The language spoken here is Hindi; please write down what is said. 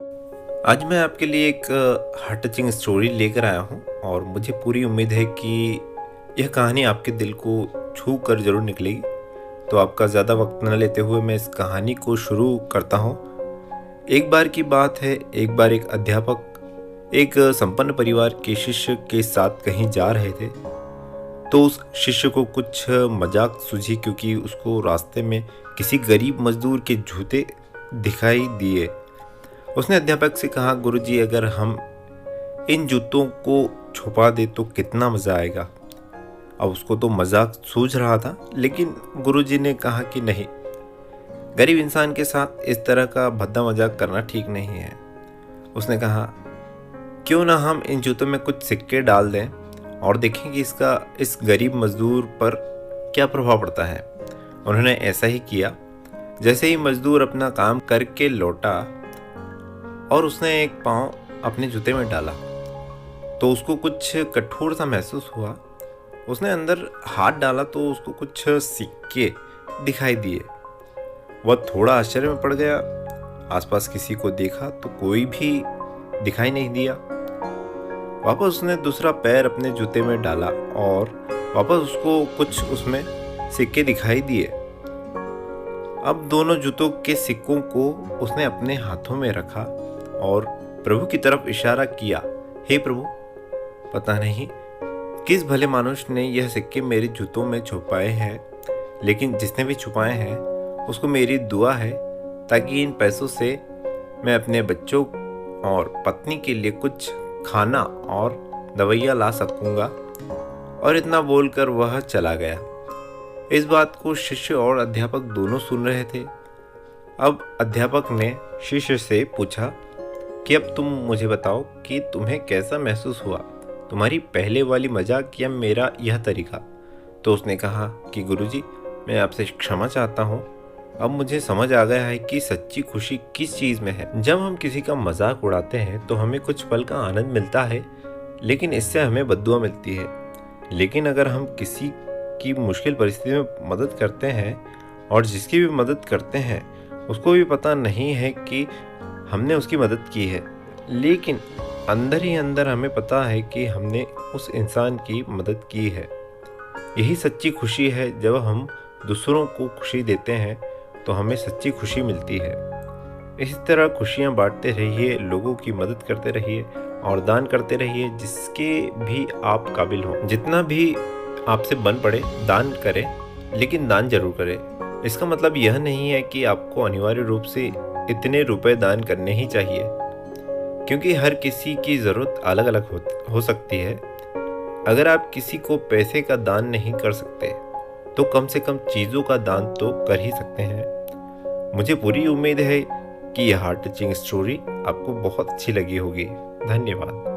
आज मैं आपके लिए एक हार्ट टचिंग स्टोरी लेकर आया हूँ और मुझे पूरी उम्मीद है कि यह कहानी आपके दिल को छू कर ज़रूर निकलेगी। तो आपका ज़्यादा वक्त न लेते हुए मैं इस कहानी को शुरू करता हूँ। एक बार की बात है, एक बार एक अध्यापक एक संपन्न परिवार के शिष्य के साथ कहीं जा रहे थे। तो उस शिष्य को कुछ मजाक सूझी क्योंकि उसको रास्ते में किसी गरीब मजदूर के जूते दिखाई दिए। उसने अध्यापक से कहा, गुरुजी अगर हम इन जूतों को छुपा दे तो कितना मज़ा आएगा। अब उसको तो मजाक सूझ रहा था, लेकिन गुरुजी ने कहा कि नहीं, गरीब इंसान के साथ इस तरह का भद्दा मजाक करना ठीक नहीं है। उसने कहा, क्यों ना हम इन जूतों में कुछ सिक्के डाल दें और देखें कि इसका इस गरीब मजदूर पर क्या प्रभाव पड़ता है। उन्होंने ऐसा ही किया। जैसे ही मजदूर अपना काम करके लौटा और उसने एक पाँव अपने जूते में डाला तो उसको कुछ कठोर सा महसूस हुआ। उसने अंदर हाथ डाला तो उसको कुछ सिक्के दिखाई दिए। वह थोड़ा आश्चर्य में पड़ गया। आसपास किसी को देखा तो कोई भी दिखाई नहीं दिया। वापस उसने दूसरा पैर अपने जूते में डाला और वापस उसको कुछ उसमें सिक्के दिखाई दिए। अब दोनों जूतों के सिक्कों को उसने अपने हाथों में रखा और प्रभु की तरफ इशारा किया, हे प्रभु, पता नहीं किस भले मानुष ने यह सिक्के मेरे जूतों में छुपाए हैं, लेकिन जिसने भी छुपाए हैं उसको मेरी दुआ है ताकि इन पैसों से मैं अपने बच्चों और पत्नी के लिए कुछ खाना और दवाइयाँ ला सकूँगा। और इतना बोलकर वह चला गया। इस बात को शिष्य और अध्यापक दोनों सुन रहे थे। अब अध्यापक ने शिष्य से पूछा कि अब तुम मुझे बताओ कि तुम्हें कैसा महसूस हुआ, तुम्हारी पहले वाली मजाक या मेरा यह तरीका। तो उसने कहा कि गुरुजी, मैं आपसे क्षमा चाहता हूँ। अब मुझे समझ आ गया है कि सच्ची खुशी किस चीज़ में है। जब हम किसी का मजाक उड़ाते हैं तो हमें कुछ पल का आनंद मिलता है, लेकिन इससे हमें बद्दुआ मिलती है। लेकिन अगर हम किसी की मुश्किल परिस्थिति में मदद करते हैं और जिसकी भी मदद करते हैं उसको भी पता नहीं है कि हमने उसकी मदद की है, लेकिन अंदर ही अंदर हमें पता है कि हमने उस इंसान की मदद की है। यही सच्ची खुशी है। जब हम दूसरों को खुशी देते हैं तो हमें सच्ची खुशी मिलती है। इसी तरह खुशियाँ बांटते रहिए, लोगों की मदद करते रहिए और दान करते रहिए जिसके भी आप काबिल हो। जितना भी आपसे बन पड़े दान करें, लेकिन दान जरूर करें। इसका मतलब यह नहीं है कि आपको अनिवार्य रूप से इतने रुपए दान करने ही चाहिए, क्योंकि हर किसी की ज़रूरत अलग अलग हो सकती है। अगर आप किसी को पैसे का दान नहीं कर सकते तो कम से कम चीज़ों का दान तो कर ही सकते हैं। मुझे पूरी उम्मीद है कि यह हार्ट टचिंग स्टोरी आपको बहुत अच्छी लगी होगी। धन्यवाद।